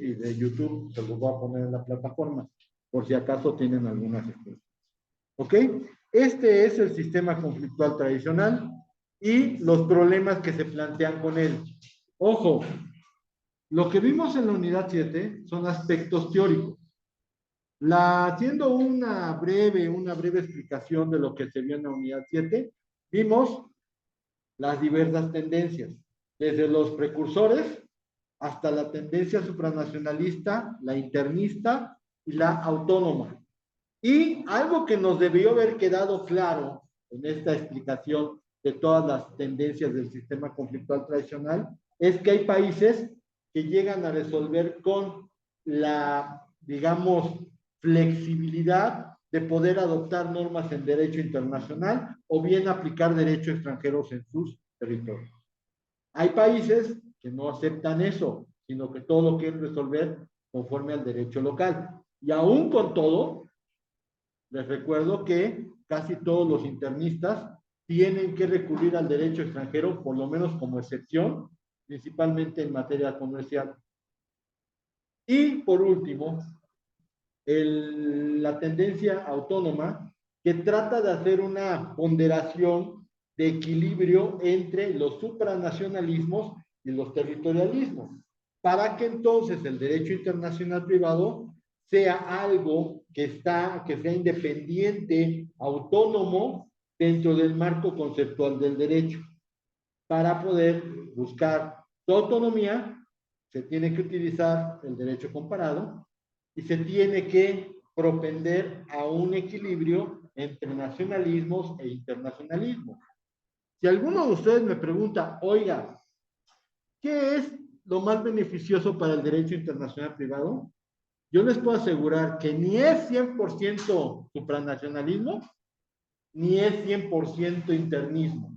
y de YouTube, se los voy a poner en la plataforma, por si acaso tienen algunas respuestas. ¿Ok? Este es el sistema conflictual tradicional y los problemas que se plantean con él. Ojo, lo que vimos en la unidad 7 son aspectos teóricos. Haciendo una breve explicación de lo que se vio en la unidad 7, vimos las diversas tendencias, desde los precursores hasta la tendencia supranacionalista, la internista y la autónoma. Y algo que nos debió haber quedado claro en esta explicación de todas las tendencias del sistema conflictual tradicional es que hay países que llegan a resolver con la, digamos, flexibilidad de poder adoptar normas en derecho internacional o bien aplicar derecho extranjeros en sus territorios. Hay países que no aceptan eso, sino que todo lo quieren resolver conforme al derecho local. Y aún con todo, les recuerdo que casi todos los internistas tienen que recurrir al derecho extranjero, por lo menos como excepción, principalmente en materia comercial. Y por último, la tendencia autónoma que trata de hacer una ponderación de equilibrio entre los supranacionalismos y los territorialismos, para que entonces el derecho internacional privado sea algo que sea independiente, autónomo dentro del marco conceptual del derecho. Para poder buscar su autonomía, se tiene que utilizar el derecho comparado y se tiene que propender a un equilibrio entre nacionalismos e internacionalismos. Si alguno de ustedes me pregunta, oiga, ¿qué es lo más beneficioso para el derecho internacional privado? Yo les puedo asegurar que ni es 100% supranacionalismo, ni es 100% internismo.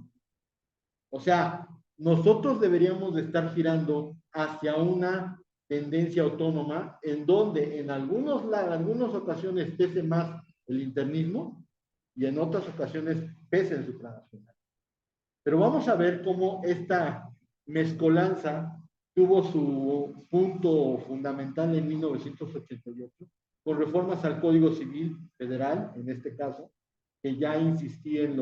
O sea, nosotros deberíamos de estar girando hacia una tendencia autónoma en donde en algunas ocasiones pese más el internismo y en otras ocasiones pese el supranacional. Pero vamos a ver cómo esta mezcolanza tuvo su punto fundamental en 1988, con reformas al Código Civil Federal, en este caso, que ya insistí en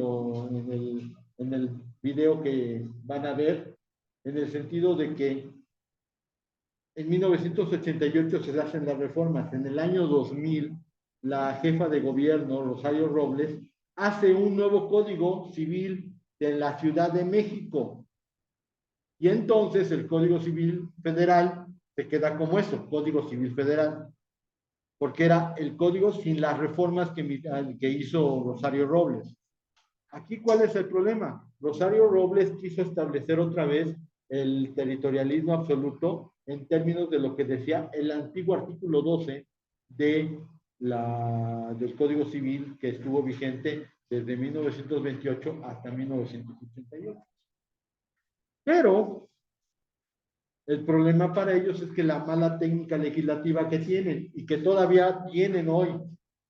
el video que van a ver, en el sentido de que en 1988 se hacen las reformas. En el año 2000, la jefa de gobierno, Rosario Robles, hace un nuevo Código Civil de la Ciudad de México. Y entonces el Código Civil Federal se queda como eso, Código Civil Federal, porque era el código sin las reformas que hizo Rosario Robles. Aquí, ¿cuál es el problema? Rosario Robles quiso establecer otra vez el territorialismo absoluto en términos de lo que decía el antiguo artículo 12 del Código Civil que estuvo vigente desde 1928 hasta 1988. Pero el problema para ellos es que la mala técnica legislativa que tienen y que todavía tienen hoy,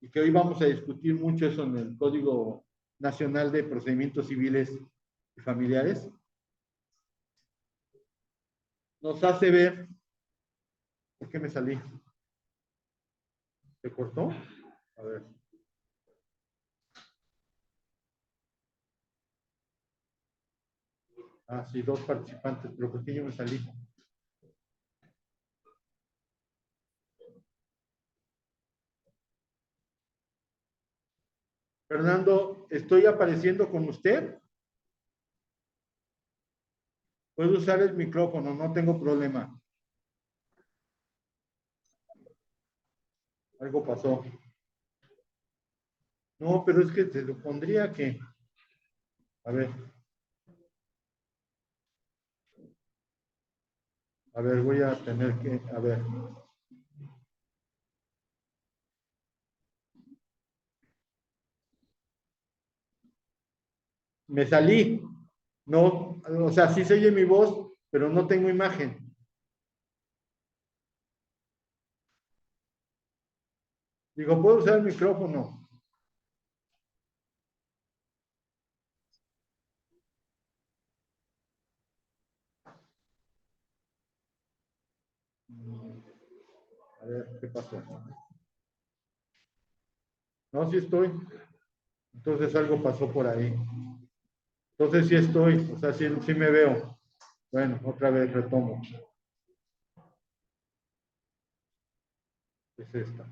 y que hoy vamos a discutir mucho eso en el Código Nacional de Procedimientos Civiles y Familiares, nos hace ver. ¿Por qué me salí? ¿Se cortó? A ver. Ah, sí, dos participantes, pero ¿por qué yo me salí? Fernando, ¿estoy apareciendo con usted? Puedo usar el micrófono, no tengo problema. Algo pasó. No, pero es que se supondría que... A ver. A ver, voy a tener que... A ver. Me salí. No, o sea, sí se oye mi voz, pero no tengo imagen. Digo, puedo usar el micrófono. A ver, ¿qué pasó? No, sí estoy. Entonces algo pasó por ahí. Entonces sí estoy, o sea, sí, sí me veo. Bueno, otra vez retomo. Es esta.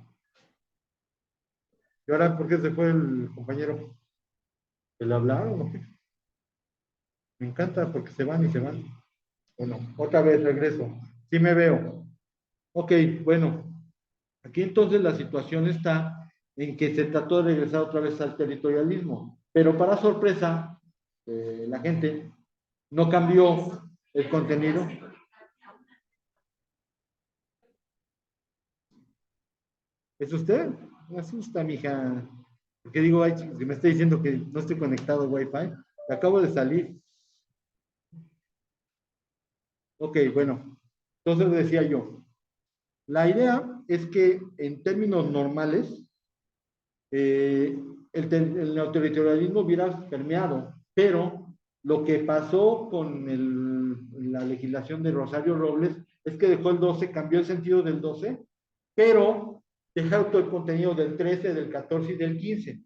¿Y ahora por qué se fue el compañero? ¿Que le hablaron o qué? Me encanta porque se van y se van. Bueno, otra vez regreso. Sí me veo. Ok, bueno. Aquí entonces la situación está en que se trató de regresar otra vez al territorialismo. Pero para sorpresa de la gente, no cambió el contenido. ¿Es usted? Me asusta, mija. Porque digo, ay, que me está diciendo que no estoy conectado a Wi-Fi. Acabo de salir. Ok, bueno. Entonces decía yo, la idea es que en términos normales, eh, el neoterritorialismo hubiera permeado, pero lo que pasó con la legislación de Rosario Robles es que dejó el 12, cambió el sentido del 12, pero dejaron todo el contenido del 13, del 14 y del 15.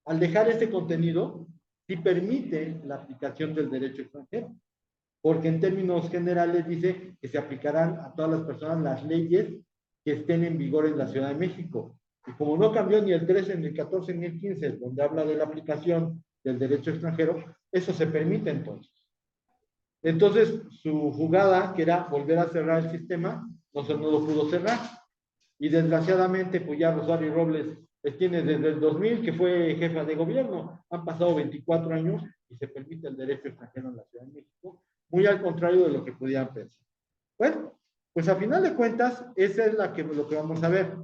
Al dejar ese contenido, sí permite la aplicación del derecho extranjero, porque en términos generales dice que se aplicarán a todas las personas las leyes que estén en vigor en la Ciudad de México. Y como no cambió ni el 13, ni el 14, ni el 15, donde habla de la aplicación del derecho extranjero, eso se permite entonces. Entonces, su jugada, que era volver a cerrar el sistema, no lo pudo cerrar. Y desgraciadamente, pues ya Rosario Robles tiene desde el 2000 que fue jefa de gobierno. Han pasado 24 años y se permite el derecho extranjero en la Ciudad de México, muy al contrario de lo que podían pensar. Bueno, pues a final de cuentas, esa es lo que vamos a ver.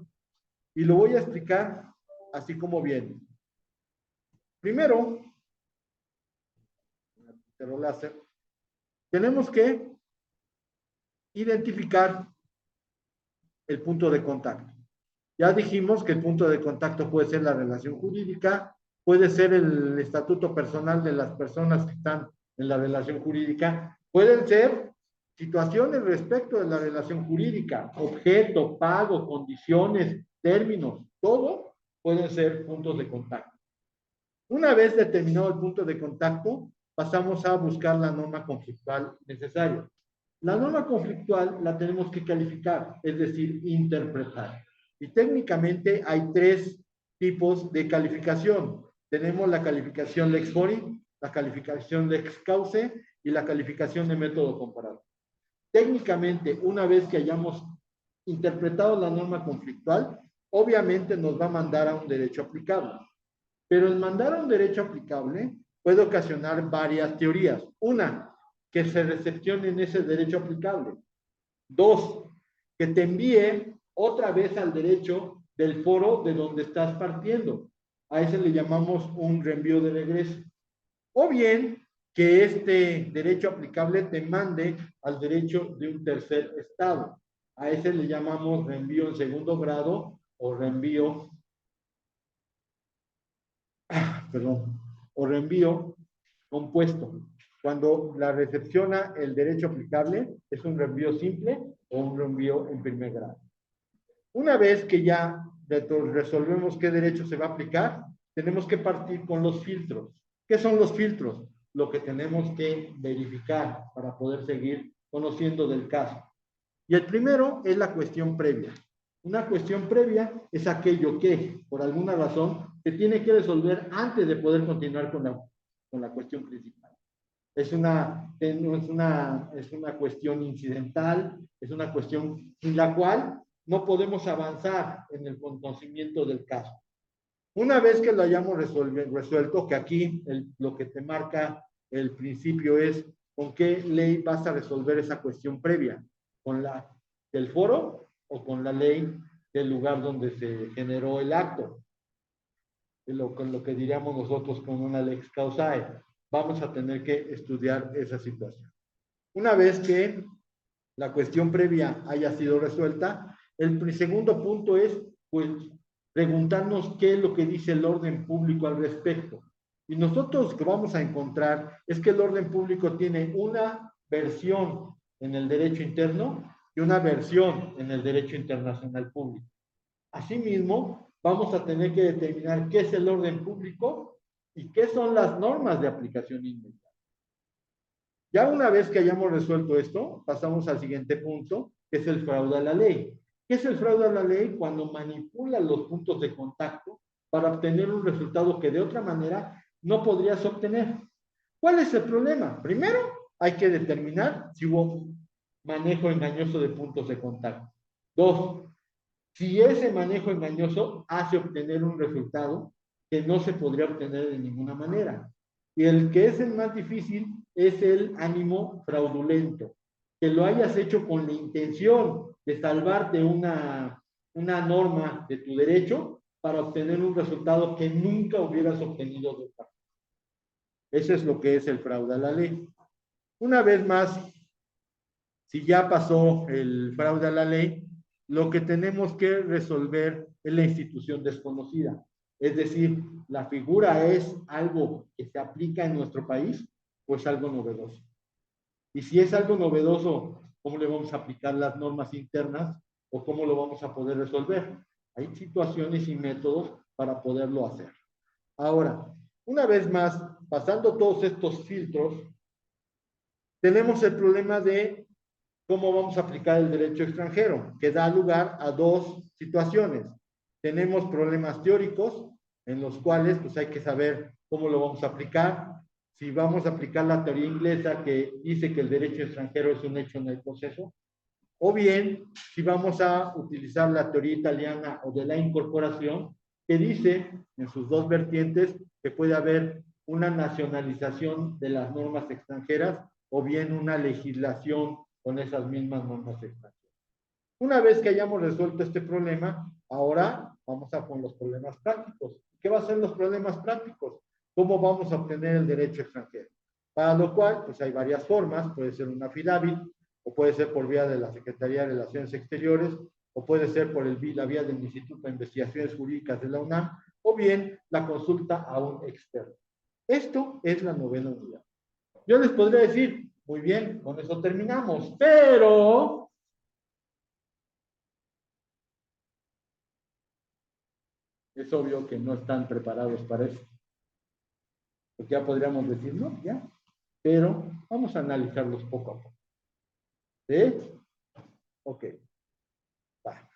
Y lo voy a explicar así como viene. Primero, tenemos que identificar el punto de contacto. Ya dijimos que el punto de contacto puede ser la relación jurídica, puede ser el estatuto personal de las personas que están en la relación jurídica, pueden ser situaciones respecto de la relación jurídica, objeto, pago, condiciones, términos, todo pueden ser puntos de contacto. Una vez determinado el punto de contacto, pasamos a buscar la norma conflictual necesaria. La norma conflictual la tenemos que calificar, es decir, interpretar. Y técnicamente hay tres tipos de calificación. Tenemos la calificación lex fori, la calificación lex causa y la calificación de método comparado. Técnicamente, una vez que hayamos interpretado la norma conflictual, obviamente nos va a mandar a un derecho aplicable. Pero el mandar a un derecho aplicable puede ocasionar varias teorías. Una, que se recepcione en ese derecho aplicable. Dos, que te envíe otra vez al derecho del foro de donde estás partiendo. A ese le llamamos un reenvío de regreso. O bien, que este derecho aplicable te mande al derecho de un tercer estado. A ese le llamamos reenvío en segundo grado o reenvío perdón, o reenvío compuesto. Cuando la recepciona el derecho aplicable, es un reenvío simple o un reenvío en primer grado. Una vez que ya resolvemos qué derecho se va a aplicar, tenemos que partir con los filtros. ¿Qué son los filtros? Lo que tenemos que verificar para poder seguir conociendo del caso. Y el primero es la cuestión previa. Una cuestión previa es aquello que, por alguna razón, se tiene que resolver antes de poder continuar con la cuestión principal. Es una cuestión incidental, es una cuestión sin la cual no podemos avanzar en el conocimiento del caso. Una vez que lo hayamos resuelto, que aquí lo que te marca el principio es con qué ley vas a resolver esa cuestión previa, con la del foro o con la ley del lugar donde se generó el acto, con lo que diríamos nosotros con una lex causae. Vamos a tener que estudiar esa situación. Una vez que la cuestión previa haya sido resuelta, el segundo punto es, pues, preguntarnos qué es lo que dice el orden público al respecto. Y nosotros lo que vamos a encontrar es que el orden público tiene una versión en el derecho interno y una versión en el derecho internacional público. Asimismo, vamos a tener que determinar qué es el orden público y qué son las normas de aplicación inmediata. Ya una vez que hayamos resuelto esto, pasamos al siguiente punto, que es el fraude a la ley. ¿Qué es el fraude a la ley? Cuando manipula los puntos de contacto para obtener un resultado que de otra manera no podrías obtener. ¿Cuál es el problema? Primero, hay que determinar si hubo manejo engañoso de puntos de contacto. Dos, si ese manejo engañoso hace obtener un resultado que no se podría obtener de ninguna manera. Y el que es el más difícil es el ánimo fraudulento, que lo hayas hecho con la intención de salvarte una norma de tu derecho para obtener un resultado que nunca hubieras obtenido de otra. Eso es lo que es el fraude a la ley. Una vez más, si ya pasó el fraude a la ley, lo que tenemos que resolver es la institución desconocida. Es decir, la figura es algo que se aplica en nuestro país o es algo novedoso. Y si es algo novedoso, ¿cómo le vamos a aplicar las normas internas o cómo lo vamos a poder resolver? Hay situaciones y métodos para poderlo hacer. Ahora, una vez más, pasando todos estos filtros, tenemos el problema de cómo vamos a aplicar el derecho extranjero, que da lugar a dos situaciones. Tenemos problemas teóricos, en los cuales pues hay que saber cómo lo vamos a aplicar. Si vamos a aplicar la teoría inglesa que dice que el derecho extranjero es un hecho en el proceso, o bien si vamos a utilizar la teoría italiana o de la incorporación, que dice en sus dos vertientes que puede haber una nacionalización de las normas extranjeras o bien una legislación con esas mismas normas extranjeras. Una vez que hayamos resuelto este problema, ahora vamos a con los problemas prácticos. ¿Qué va a ser los problemas prácticos? ¿Cómo vamos a obtener el derecho extranjero? Para lo cual, pues hay varias formas. Puede ser una affidavit, o puede ser por vía de la Secretaría de Relaciones Exteriores, o puede ser por la vía del Instituto de Investigaciones Jurídicas de la UNAM, o bien la consulta a un experto. Esto es la novena unidad. Yo les podría decir, muy bien, con eso terminamos, pero es obvio que no están preparados para eso. Porque ya podríamos decir, no, ya, pero vamos a analizarlos poco a poco. ¿Sí? Ok. Va.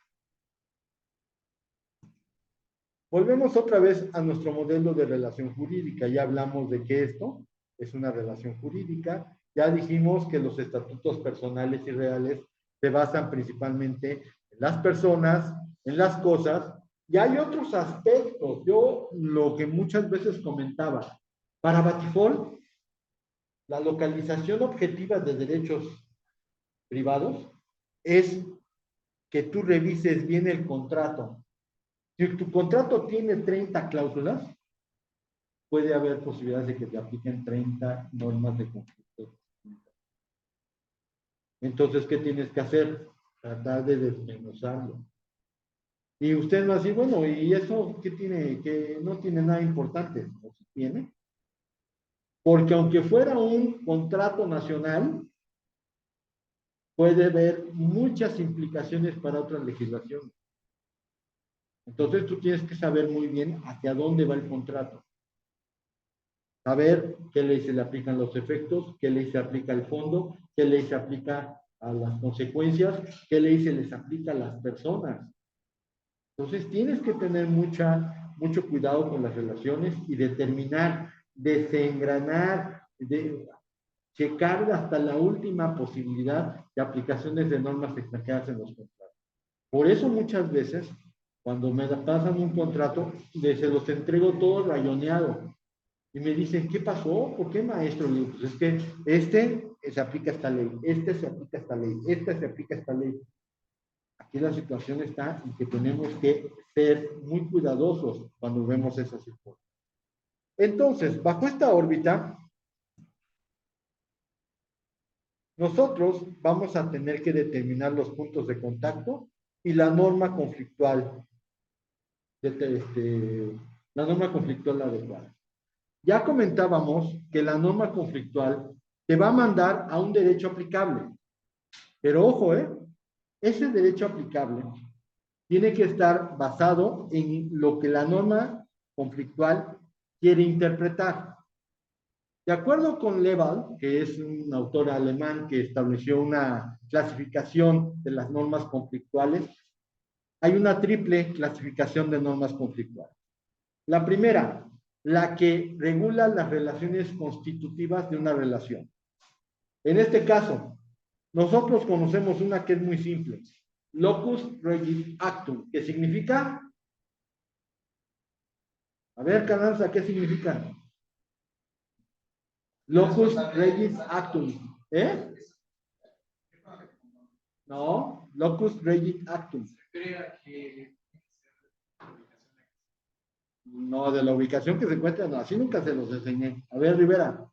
Volvemos otra vez a nuestro modelo de relación jurídica. Ya hablamos de que esto es una relación jurídica. Ya dijimos que los estatutos personales y reales se basan principalmente en las personas, en las cosas, y hay otros aspectos. Yo lo que muchas veces comentaba, para Batifol, la localización objetiva de derechos privados es que tú revises bien el contrato. Si tu contrato tiene 30 cláusulas, puede haber posibilidades de que te apliquen 30 normas de conflicto. Entonces, ¿qué tienes que hacer? Tratar de desmenuzarlo. Y usted va a decir, bueno, ¿y eso qué tiene? Que no tiene nada importante. ¿O sí tiene? Porque aunque fuera un contrato nacional, puede haber muchas implicaciones para otras legislaciones. Entonces tú tienes que saber muy bien hacia dónde va el contrato. Saber qué ley se le aplican los efectos, qué ley se aplica al fondo, qué ley se aplica a las consecuencias, qué ley se les aplica a las personas. Entonces tienes que tener mucho cuidado con las relaciones y determinar, desengranar, checar hasta la última posibilidad de aplicaciones de normas extranjeras en los contratos. Por eso muchas veces, cuando me pasan un contrato, se los entrego todo rayoneado. Y me dicen, ¿qué pasó? ¿Por qué, maestro? Le digo, pues es que se aplica esta ley, se aplica esta ley, se aplica esta ley. Aquí la situación está en que tenemos que ser muy cuidadosos cuando vemos esas situaciones. Entonces, bajo esta órbita, nosotros vamos a tener que determinar los puntos de contacto y la norma conflictual, la norma conflictual adecuada. Ya comentábamos que la norma conflictual te va a mandar a un derecho aplicable. Pero ojo, ese derecho aplicable tiene que estar basado en lo que la norma conflictual quiere interpretar. De acuerdo con Lewald, que es un autor alemán que estableció una clasificación de las normas conflictuales, hay una triple clasificación de normas conflictuales. La primera, la que regula las relaciones constitutivas de una relación. En este caso, nosotros conocemos una que es muy simple, locus regit actum, que significa, a ver, Carranza, ¿qué significa? Locus regit actum, ¿eh? No, locus regit actum. No, de la ubicación que se encuentra, no, así nunca se los enseñé. A ver, Rivera.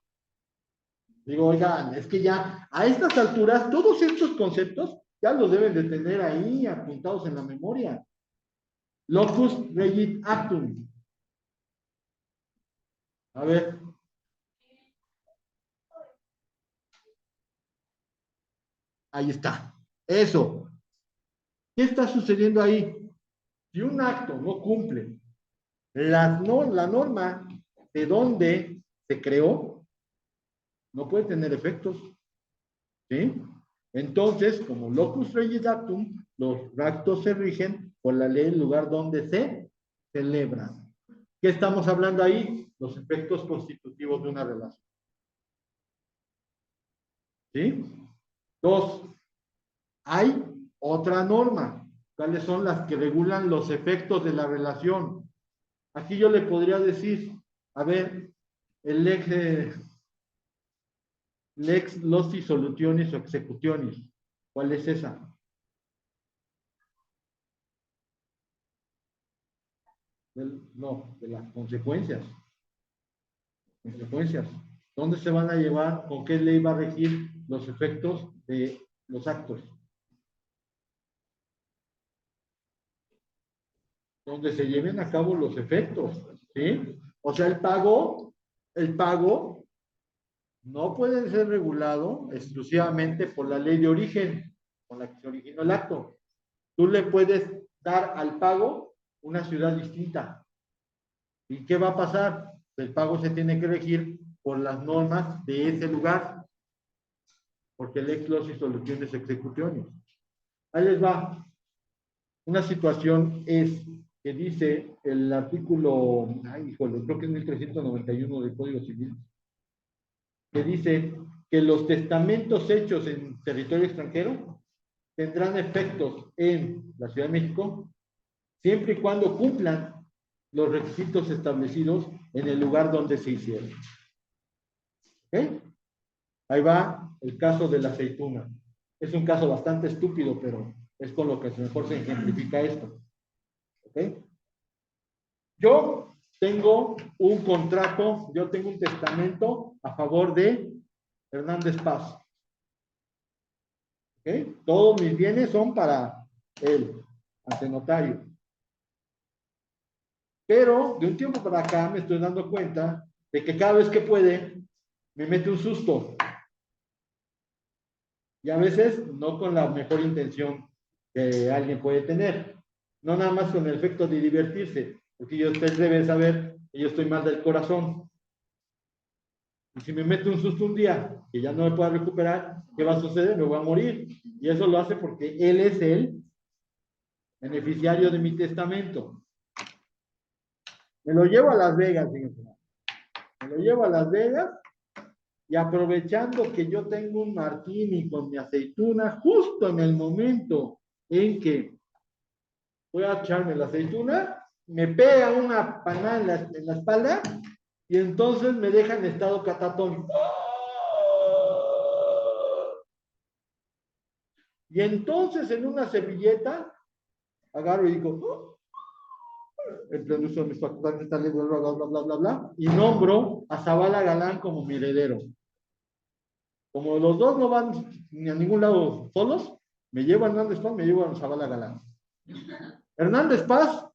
Digo, oigan, es que ya a estas alturas todos estos conceptos ya los deben de tener ahí apuntados en la memoria. Locus regit actum. A ver. Ahí está. Eso. ¿Qué está sucediendo ahí? Si un acto no cumple la norma de donde se creó, no puede tener efectos. ¿Sí? Entonces, como locus regit actum, los actos se rigen por la ley del lugar donde se celebran. ¿Qué estamos hablando ahí? Los efectos constitutivos de una relación. ¿Sí? Dos, hay otra norma. ¿Cuáles son las que regulan los efectos de la relación? Aquí yo le podría decir, a ver, el lex loci solutionis o executionis. ¿Cuál es esa? No, de las consecuencias. Consecuencias. ¿Dónde se van a llevar? ¿Con qué ley va a regir los efectos de los actos? Donde se lleven a cabo los efectos, ¿sí? O sea, el pago no puede ser regulado exclusivamente por la ley de origen con la que se originó el acto. Tú le puedes dar al pago una ciudad distinta. ¿Y qué va a pasar? El pago se tiene que regir por las normas de ese lugar, porque el ex loci soluciones execuciones. Ahí les va. Una situación es que dice el artículo, ay, híjole, creo que es 1391 del Código Civil, que dice que los testamentos hechos en territorio extranjero tendrán efectos en la Ciudad de México siempre y cuando cumplan los requisitos establecidos en el lugar donde se hicieron. ¿Ok? Ahí va el caso de la aceituna. Es un caso bastante estúpido, pero es con lo que mejor se ejemplifica esto. ¿Ok? Yo tengo un contrato, yo tengo un testamento a favor de Hernández Paz. ¿Ok? Todos mis bienes son para él, ante notario. Pero de un tiempo para acá me estoy dando cuenta de que cada vez que puede, me mete un susto. Y a veces no con la mejor intención que alguien puede tener. No nada más con el efecto de divertirse, porque usted debe saber que yo estoy mal del corazón. Y si me mete un susto un día que ya no me pueda recuperar, ¿qué va a suceder? Me voy a morir. Y eso lo hace porque él es el beneficiario de mi testamento. Me lo llevo a Las Vegas, fíjense. Me lo llevo a Las Vegas y aprovechando que yo tengo un martini con mi aceituna, justo en el momento en que voy a echarme la aceituna, me pega una panada en la espalda y entonces me deja en estado catatónico. Y entonces en una servilleta agarro y digo, oh, el pleno uso de mis facultades, bla, bla, bla, bla, bla, bla, y nombro a Zavala Galán como mi heredero. Como los dos no van ni a ningún lado solos, me llevo a Hernández Paz, me llevo a Zavala Galán. Hernández Paz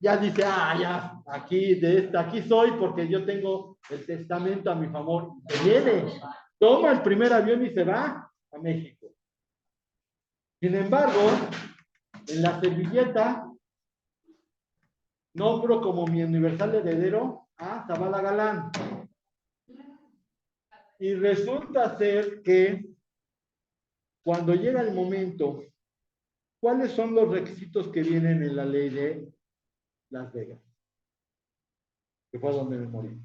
ya dice, ya, aquí soy porque yo tengo el testamento a mi favor. Se viene, toma el primer avión y se va a México. Sin embargo, en la servilleta nombro como mi universal heredero a Zavala Galán. Y resulta ser que cuando llega el momento, ¿cuáles son los requisitos que vienen en la ley de Las Vegas? Que fue donde me morí.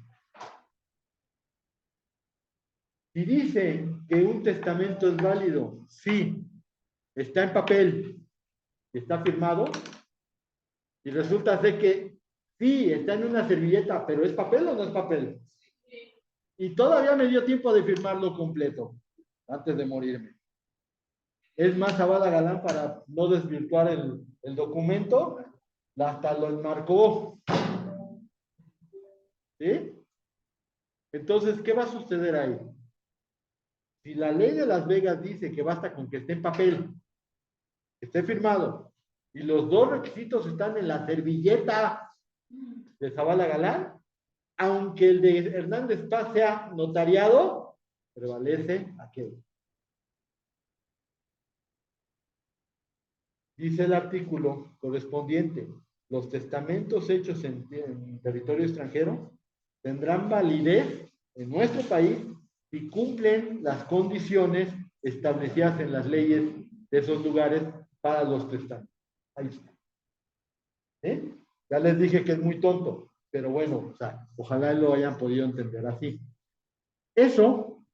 Y dice que un testamento es válido, sí, está en papel, está firmado, y resulta ser que sí, está en una servilleta, pero ¿es papel o no es papel? Y todavía me dio tiempo de firmarlo completo, antes de morirme. Es más, Zavala Galán, para no desvirtuar el documento, hasta lo enmarcó. ¿Sí? Entonces, ¿qué va a suceder ahí? Si la ley de Las Vegas dice que basta con que esté en papel, que esté firmado, y los dos requisitos están en la servilleta de Zavala Galán, aunque el de Hernández Paz sea notariado, prevalece aquel. Dice el artículo correspondiente, los testamentos hechos en territorio extranjero tendrán validez en nuestro país si cumplen las condiciones establecidas en las leyes de esos lugares para los testamentos. Ahí está. ¿Eh? Ya les dije que es muy tonto, pero bueno, o sea, ojalá lo hayan podido entender así. Eso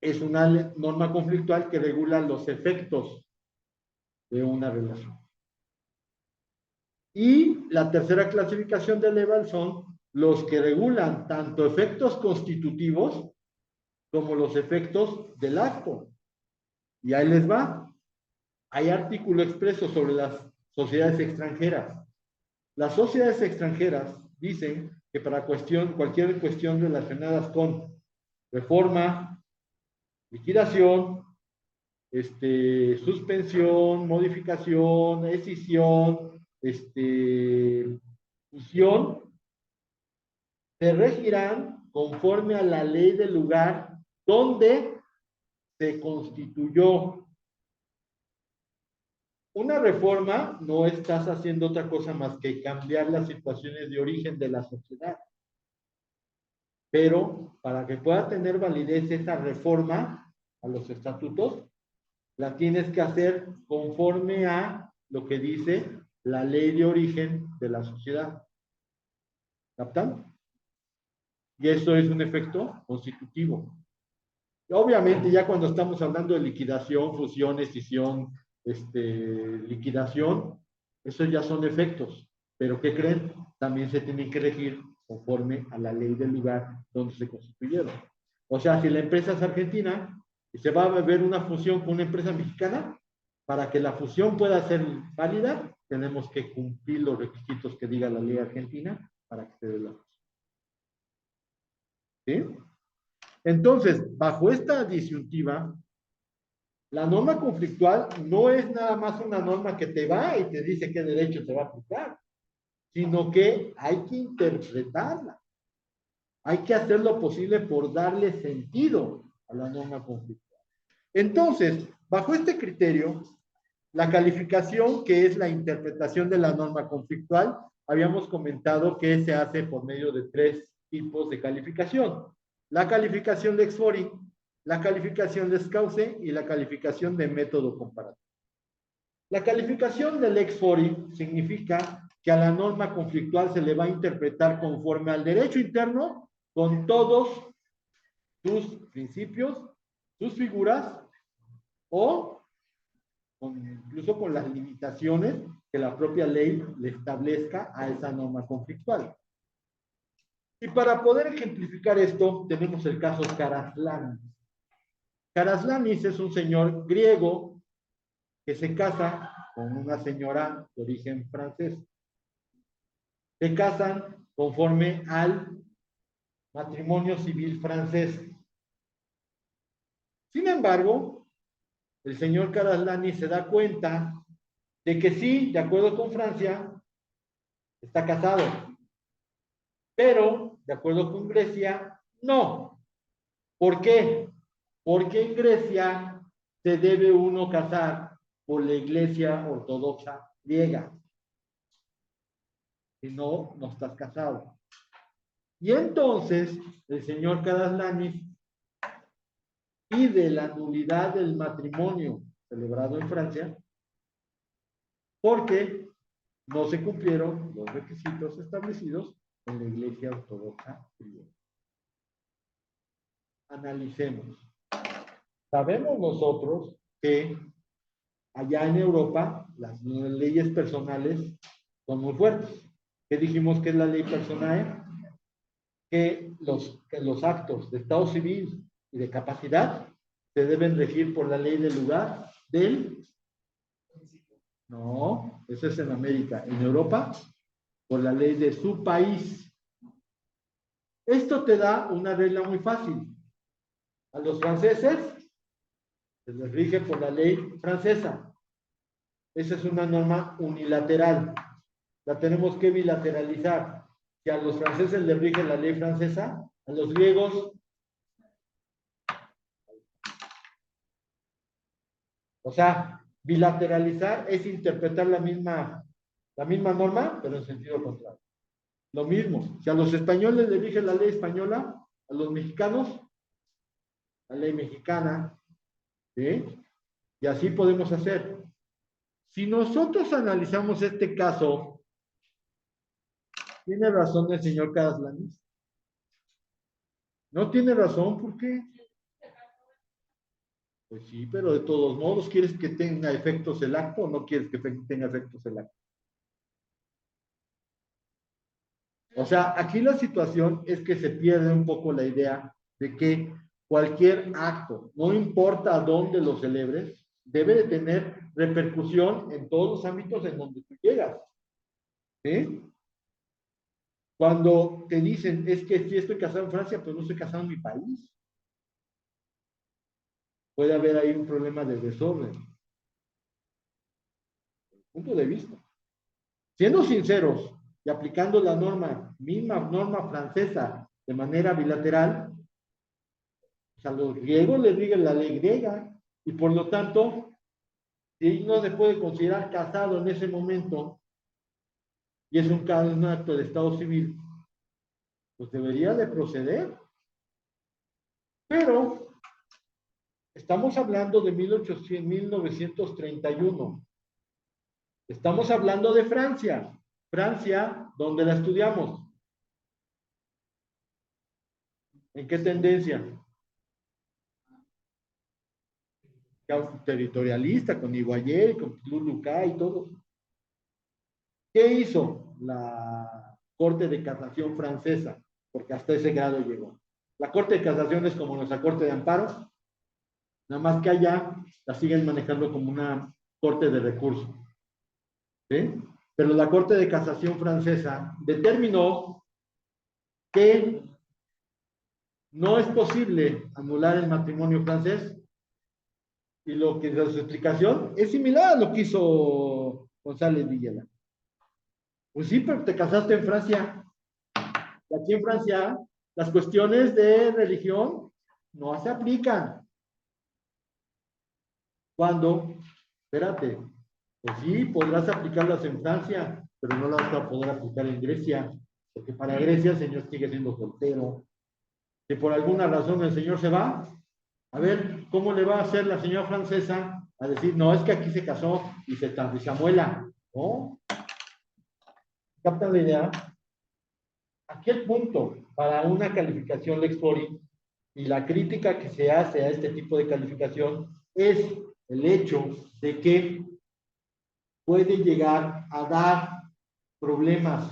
es una norma conflictual que regula los efectos de una relación. Y la tercera clasificación de Leval son los que regulan tanto efectos constitutivos como los efectos del acto. Y ahí les va. Hay artículo expreso sobre las sociedades extranjeras. Las sociedades extranjeras dicen que para cualquier cuestión relacionadas con reforma, liquidación, suspensión, modificación, escisión, fusión, se regirán conforme a la ley del lugar donde se constituyó. Una reforma no estás haciendo otra cosa más que cambiar las situaciones de origen de la sociedad. Pero para que pueda tener validez esa reforma a los estatutos, la tienes que hacer conforme a lo que dice la ley de origen de la sociedad. ¿Captan? Y eso es un efecto constitutivo. Obviamente, ya cuando estamos hablando de liquidación, fusión, escisión, liquidación, esos ya son efectos. Pero ¿qué creen? También se tienen que regir conforme a la ley del lugar donde se constituyeron. O sea, si la empresa es argentina y se va a ver una fusión con una empresa mexicana, para que la fusión pueda ser válida, tenemos que cumplir los requisitos que diga la ley argentina para que se dé la fusión. ¿Sí? Entonces, bajo esta disyuntiva, la norma conflictual no es nada más una norma que te va y te dice qué derecho te va a aplicar, sino que hay que interpretarla. Hay que hacer lo posible por darle sentido a la norma conflictual. Entonces, bajo este criterio, la calificación, que es la interpretación de la norma conflictual, habíamos comentado que se hace por medio de tres tipos de calificación. La calificación de ex-fori, la calificación de ex-cauce y la calificación de método comparativo. La calificación del ex-fori significa que a la norma conflictual se le va a interpretar conforme al derecho interno con todos sus principios, sus figuras o incluso con las limitaciones que la propia ley le establezca a esa norma conflictual. Y para poder ejemplificar esto, tenemos el caso Karaslanis. Karaslanis es un señor griego que se casa con una señora de origen francés. Se casan conforme al matrimonio civil francés. Sin embargo, el señor Karaslanis se da cuenta de que sí, de acuerdo con Francia, está casado, pero de acuerdo con Grecia, no. ¿Por qué? Porque en Grecia se debe uno casar por la Iglesia Ortodoxa griega. Si no, no estás casado. Y entonces, el señor Karaslanis pide la nulidad del matrimonio celebrado en Francia porque no se cumplieron los requisitos establecidos en la Iglesia Ortodoxa griega. Analicemos. Sabemos nosotros que allá en Europa las leyes personales son muy fuertes. ¿Qué dijimos que es la ley personal? Que los actos de estado civil y de capacidad se deben regir por la ley del lugar del... No, eso es en América. En Europa, por la ley de su país. Esto te da una regla muy fácil. A los franceses se les rige por la ley francesa. Esa es una norma unilateral. La tenemos que bilateralizar. Si a los franceses les rige la ley francesa, a los griegos, o sea, bilateralizar es interpretar la misma norma, pero en sentido contrario. Lo mismo, si a los españoles les rige la ley española, a los mexicanos, la ley mexicana, ¿sí? Y así podemos hacer. Si nosotros analizamos este caso, ¿tiene razón el señor Karaslanis? No tiene razón, ¿por qué? Pues sí, pero de todos modos, ¿quieres que tenga efectos el acto o no quieres que tenga efectos el acto? O sea, aquí la situación es que se pierde un poco la idea de que cualquier acto, no importa a dónde lo celebres, debe de tener repercusión en todos los ámbitos en donde tú llegas. ¿Sí? Cuando te dicen, es que si estoy casado en Francia, pues no estoy casado en mi país. Puede haber ahí un problema de desorden. Punto de vista. Siendo sinceros y aplicando la misma norma francesa de manera bilateral, a los griegos les rige la ley griega y por lo tanto, si no se puede considerar casado en ese momento y es un acto de estado civil, pues debería de proceder. Pero estamos hablando de 1931. Estamos hablando de Francia. Francia, ¿dónde la estudiamos? ¿En qué tendencia? Territorialista, con Iguayer, con Lulucá y todo. ¿Qué hizo la Corte de Casación francesa? Porque hasta ese grado llegó. La Corte de Casación es como nuestra Corte de Amparo, nada más que allá la siguen manejando como una Corte de Recursos. ¿Sí? Pero la Corte de Casación francesa determinó que no es posible anular el matrimonio francés y lo que su explicación es similar a lo que hizo González Villela. Pues sí, pero te casaste en Francia. Y aquí en Francia las cuestiones de religión no se aplican. Cuando, espérate, pues sí, podrás aplicarlas en Francia, pero no las vas a poder aplicar en Grecia, porque para Grecia el señor sigue siendo soltero. Si por alguna razón el señor se va, a ver, ¿cómo le va a hacer la señora francesa a decir, no, es que aquí se casó y se amuela? ¿No? ¿Captan la idea? Aquí el punto para una calificación Lexpori y la crítica que se hace a este tipo de calificación es el hecho de que puede llegar a dar problemas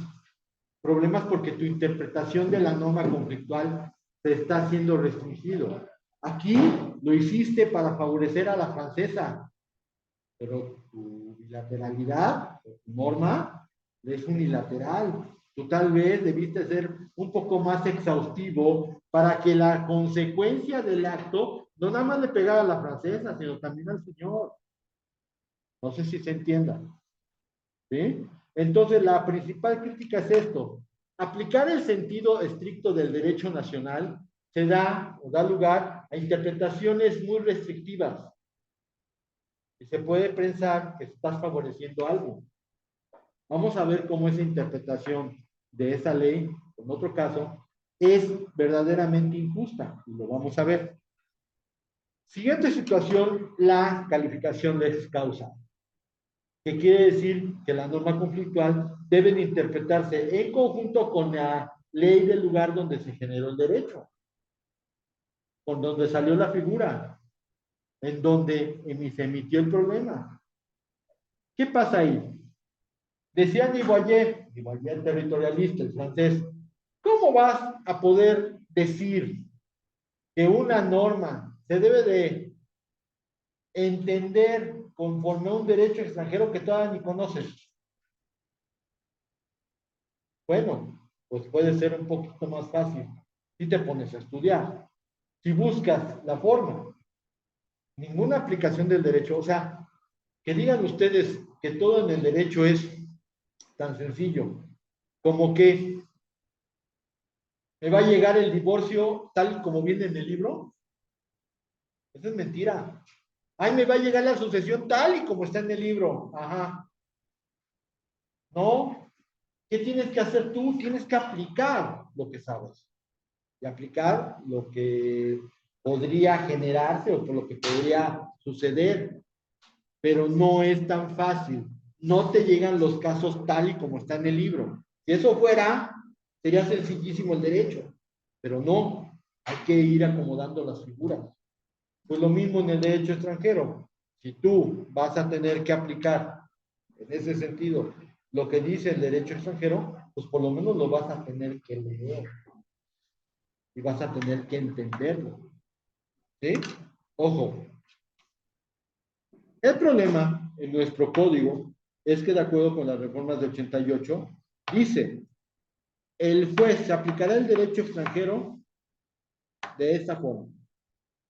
porque tu interpretación de la norma conflictual se está haciendo restringido. Aquí lo hiciste para favorecer a la francesa, pero tu bilateralidad, tu norma, es unilateral. Tú tal vez debiste ser un poco más exhaustivo para que la consecuencia del acto no nada más le pegara a la francesa, sino también al señor. No sé si se entienda. ¿Sí? Entonces, la principal crítica es esto. Aplicar el sentido estricto del derecho nacional se da o da lugar a interpretaciones muy restrictivas. Y se puede pensar que estás favoreciendo algo. Vamos a ver cómo esa interpretación de esa ley, en otro caso, es verdaderamente injusta. Y lo vamos a ver. Siguiente situación, la calificación de causa, que quiere decir que la norma conflictual debe de interpretarse en conjunto con la ley del lugar donde se generó el derecho, con donde salió la figura, en donde se emitió el problema. ¿Qué pasa ahí? Decía Niboyer territorialista, el francés, ¿cómo vas a poder decir que una norma se debe de entender conforme a un derecho extranjero que todavía ni conoces? Bueno, pues puede ser un poquito más fácil si te pones a estudiar, si buscas la forma. Ninguna aplicación del derecho, o sea, que digan ustedes que todo en el derecho es tan sencillo como que me va a llegar el divorcio tal y como viene en el libro. Eso es mentira. Ay, me va a llegar la sucesión tal y como está en el libro. Ajá. No. ¿Qué tienes que hacer tú? Tienes que aplicar lo que sabes. Y aplicar lo que podría generarse o por lo que podría suceder. Pero no es tan fácil. No te llegan los casos tal y como está en el libro. Si eso fuera, sería sencillísimo el derecho. Pero no. Hay que ir acomodando las figuras. Pues lo mismo en el derecho extranjero. Si tú vas a tener que aplicar en ese sentido lo que dice el derecho extranjero, pues por lo menos lo vas a tener que leer y vas a tener que entenderlo. ¿Sí? Ojo. El problema en nuestro código es que de acuerdo con las reformas de 88, dice, el juez se aplicará el derecho extranjero de esta forma.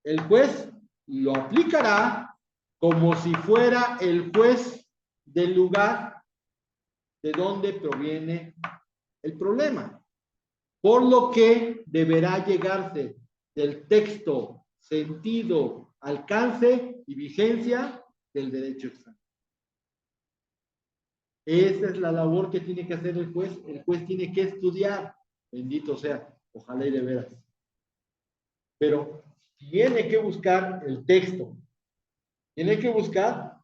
El juez lo aplicará como si fuera el juez del lugar de donde proviene el problema. Por lo que deberá llegarse del texto, sentido, alcance y vigencia del derecho extranjero. Esa es la labor que tiene que hacer el juez. El juez tiene que estudiar, bendito sea, ojalá y de veras. Pero tiene que buscar el texto, tiene que buscar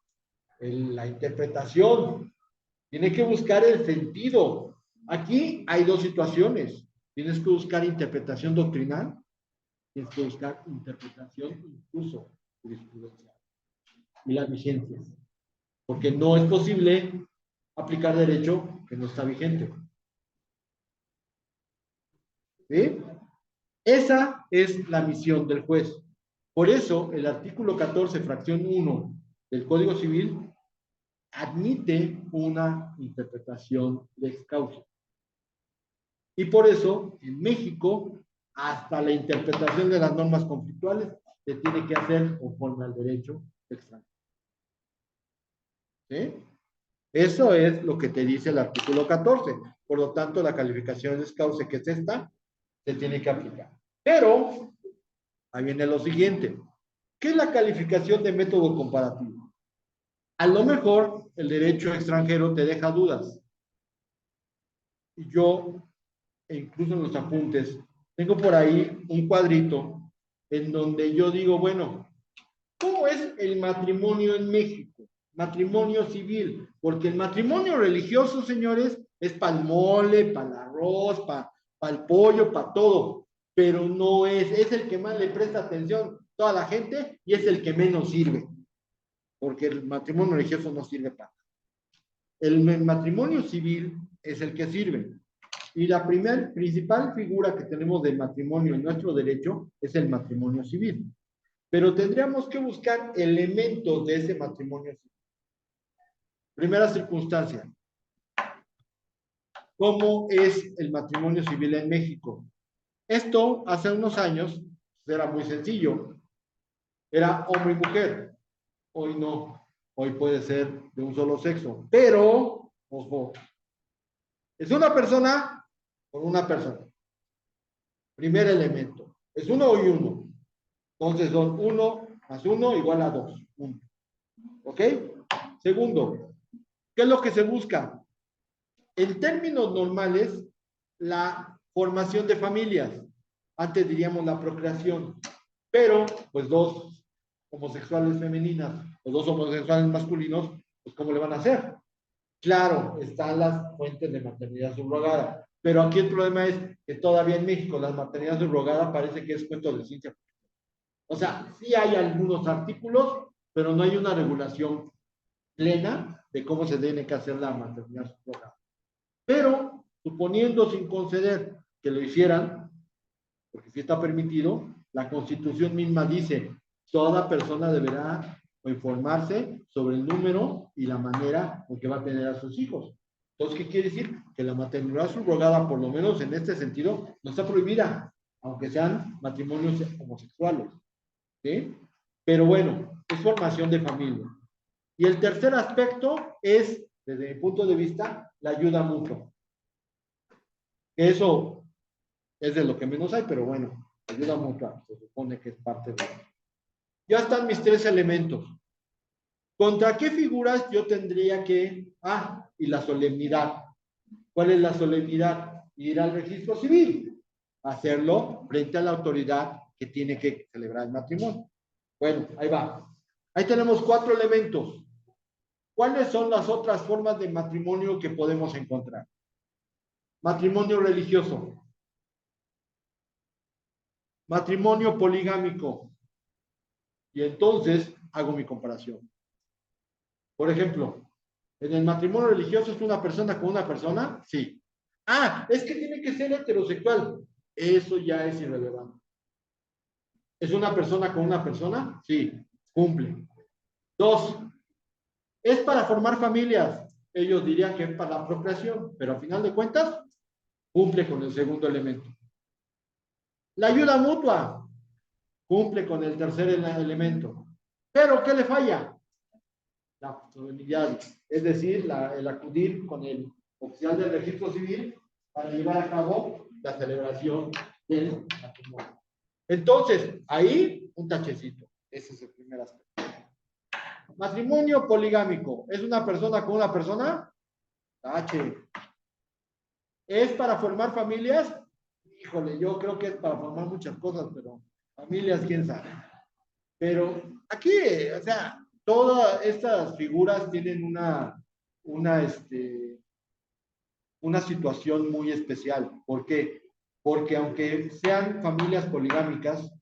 la interpretación, tiene que buscar el sentido. Aquí hay dos situaciones. Tienes que buscar interpretación doctrinal, tienes que buscar interpretación incluso jurisprudencial y las vigencias. Porque no es posible aplicar derecho que no está vigente. ¿Sí? Esa es la misión del juez. Por eso, el artículo 14, fracción 1 del Código Civil admite una interpretación de ex causa. Y por eso, en México, hasta la interpretación de las normas conflictuales se tiene que hacer conforme al derecho extranjero. ¿Sí? Eso es lo que te dice el artículo 14. Por lo tanto, la calificación de ex causa, que es esta, se tiene que aplicar. Pero, ahí viene lo siguiente. ¿Qué es la calificación de método comparativo? A lo mejor el derecho extranjero te deja dudas. Y yo, incluso en los apuntes, tengo por ahí un cuadrito en donde yo digo, bueno, ¿cómo es el matrimonio en México? Matrimonio civil, porque el matrimonio religioso, señores, es para el mole, para el arroz, para el pollo, para todo, pero no es el que más le presta atención toda la gente y es el que menos sirve, porque el matrimonio religioso no sirve para. El matrimonio civil es el que sirve. Y la principal figura que tenemos del matrimonio en nuestro derecho es el matrimonio civil. Pero tendríamos que buscar elementos de ese matrimonio civil. Primera circunstancia. ¿Cómo es el matrimonio civil en México? Esto hace unos años era muy sencillo. Era hombre y mujer. Hoy no. Hoy puede ser de un solo sexo. Pero, ojo, es una persona con una persona. Primer elemento. Es uno y uno. Entonces son 1 más 1 igual a 2. 1. ¿Ok? Segundo, ¿qué es lo que se busca? En términos normales, la formación de familias. Antes diríamos la procreación. Pero, pues dos homosexuales femeninas o dos homosexuales masculinos, pues ¿cómo le van a hacer? Claro, están las fuentes de maternidad subrogada, pero aquí el problema es que todavía en México la maternidad subrogada parece que es cuento de ciencia. O sea, sí hay algunos artículos, pero no hay una regulación plena de cómo se tiene que hacer la maternidad subrogada. Pero, suponiendo sin conceder que lo hicieran, porque sí está permitido, la Constitución misma dice, toda persona deberá informarse sobre el número y la manera en que va a tener a sus hijos. Entonces, ¿qué quiere decir? Que la maternidad subrogada, por lo menos en este sentido, no está prohibida, aunque sean matrimonios homosexuales. ¿Sí? Pero bueno, es formación de familia. Y el tercer aspecto es, desde mi punto de vista, la ayuda mutua. Eso es de lo que menos hay, pero bueno, ayuda mutua, se supone que es parte de eso. Ya están mis tres elementos. ¿Contra qué figuras yo tendría que... Ah, y la solemnidad. ¿Cuál es la solemnidad? Ir al registro civil. Hacerlo frente a la autoridad que tiene que celebrar el matrimonio. Bueno, ahí va. Ahí tenemos 4 elementos. ¿Cuáles son las otras formas de matrimonio que podemos encontrar? Matrimonio religioso. Matrimonio poligámico. Y entonces hago mi comparación. Por ejemplo, ¿en el matrimonio religioso es una persona con una persona? Sí. Ah, es que tiene que ser heterosexual. Eso ya es irrelevante. ¿Es una persona con una persona? Sí, cumple. 2, es para formar familias. Ellos dirían que es para la procreación, pero al final de cuentas, cumple con el segundo elemento. La ayuda mutua, cumple con el tercer elemento. Pero, ¿qué le falla? La solemnidad, es decir, el acudir con el oficial del registro civil para llevar a cabo la celebración del matrimonio. Entonces, ahí un tachecito. Ese es el primer aspecto. Matrimonio poligámico. ¿Es una persona con una persona? Tache. ¿Es para formar familias? Híjole, yo creo que es para formar muchas cosas, pero familias, quién sabe. Pero aquí, o sea, todas estas figuras tienen una situación muy especial. ¿Por qué? Porque aunque sean familias poligámicas,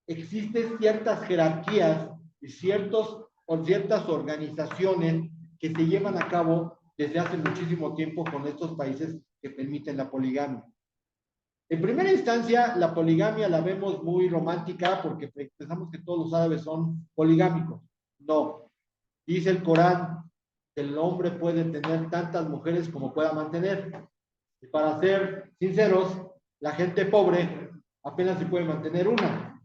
existen ciertas jerarquías y ciertas organizaciones que se llevan a cabo desde hace muchísimo tiempo con estos países que permiten la poligamia. En primera instancia, la poligamia la vemos muy romántica porque pensamos que todos los árabes son poligámicos. No. Dice el Corán que el hombre puede tener tantas mujeres como pueda mantener. Y para ser sinceros, la gente pobre apenas se puede mantener una.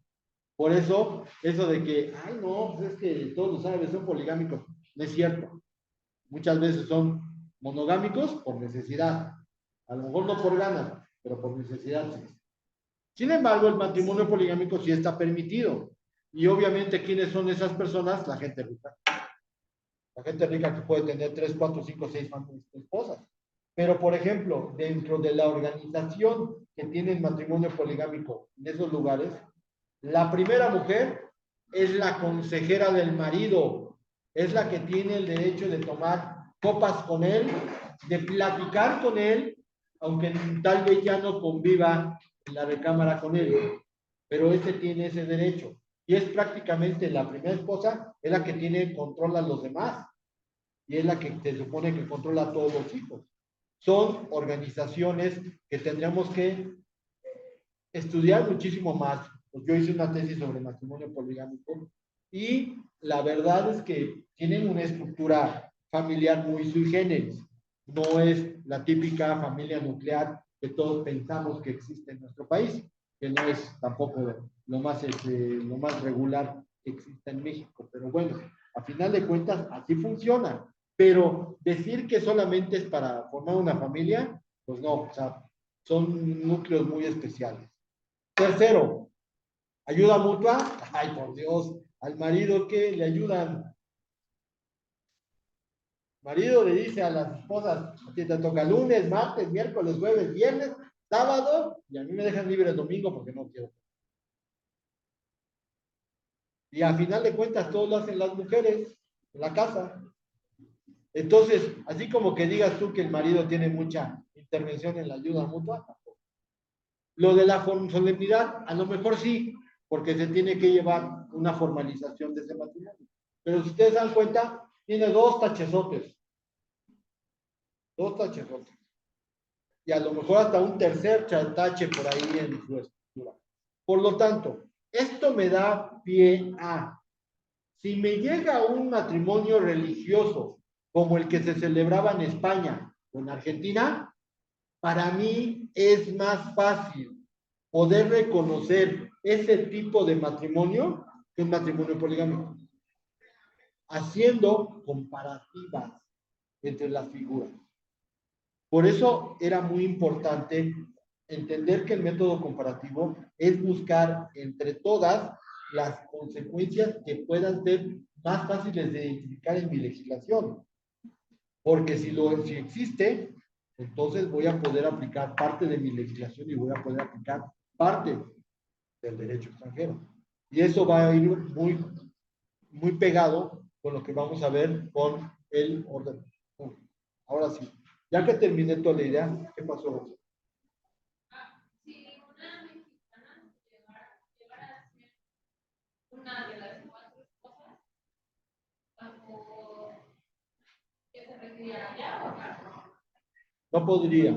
Por eso, eso de que, ay, no, pues es que todos los árabes son poligámicos, no es cierto. Muchas veces son monogámicos por necesidad. A lo mejor no por ganas, pero por necesidad sí. Sin embargo, el matrimonio poligámico sí está permitido. Y obviamente, ¿quiénes son esas personas? La gente rica. La gente rica que puede tener 3, 4, 5, 6 esposas. Pero, por ejemplo, dentro de la organización que tiene el matrimonio poligámico en esos lugares, la primera mujer es la consejera del marido, es la que tiene el derecho de tomar copas con él, de platicar con él, aunque tal vez ya no conviva en la recámara con él, pero ese tiene ese derecho. Y es prácticamente la primera esposa, es la que tiene control a los demás y es la que se supone que controla a todos los hijos. Son organizaciones que tendríamos que estudiar muchísimo más. Pues yo hice una tesis sobre matrimonio poligámico y la verdad es que tienen una estructura familiar muy sui generis. No es la típica familia nuclear que todos pensamos que existe en nuestro país, que no es tampoco lo más regular que existe en México. Pero bueno, a final de cuentas, así funciona. Pero decir que solamente es para formar una familia, pues no, o sea, son núcleos muy especiales. Tercero, ayuda mutua. Ay, por Dios, al marido que le ayudan. Marido le dice a las esposas, a ti te toca lunes, martes, miércoles, jueves, viernes, sábado, y a mí me dejan libre el domingo porque no quiero. Y a final de cuentas, todo lo hacen las mujeres en la casa. Entonces, así como que digas tú que el marido tiene mucha intervención en la ayuda mutua, lo de la solemnidad, a lo mejor sí, porque se tiene que llevar una formalización de ese matrimonio. Pero si ustedes dan cuenta, tiene dos tachesotes. Y a lo mejor hasta un tercer tache por ahí en su estructura. Por lo tanto, esto me da pie a, si me llega un matrimonio religioso como el que se celebraba en España o en Argentina, para mí es más fácil poder reconocer ese tipo de matrimonio que un matrimonio poligámico, haciendo comparativas entre las figuras. Por eso era muy importante entender que el método comparativo es buscar entre todas las consecuencias que puedan ser más fáciles de identificar en mi legislación. Porque si existe, entonces voy a poder aplicar parte de mi legislación y voy a poder aplicar parte del derecho extranjero. Y eso va a ir muy pegado con lo que vamos a ver con el orden público. Ahora sí, ya que terminé toda la idea, ¿qué pasó? Si una mexicana llegara a ser una de las cuatro esposas, bajo que se retiraría allá o acá. No podría,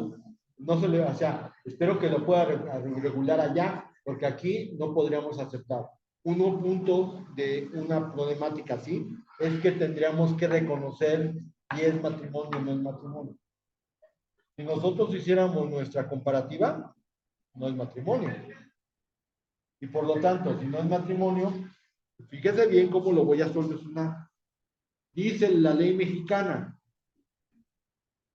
no se le, o sea, espero que lo pueda regular allá, porque aquí no podríamos aceptar. Uno punto de una problemática así es que tendríamos que reconocer si es matrimonio o no es matrimonio. Si nosotros hiciéramos nuestra comparativa, no es matrimonio. Y por lo tanto, si no es matrimonio, fíjese bien cómo lo voy a solucionar. Dice la ley mexicana,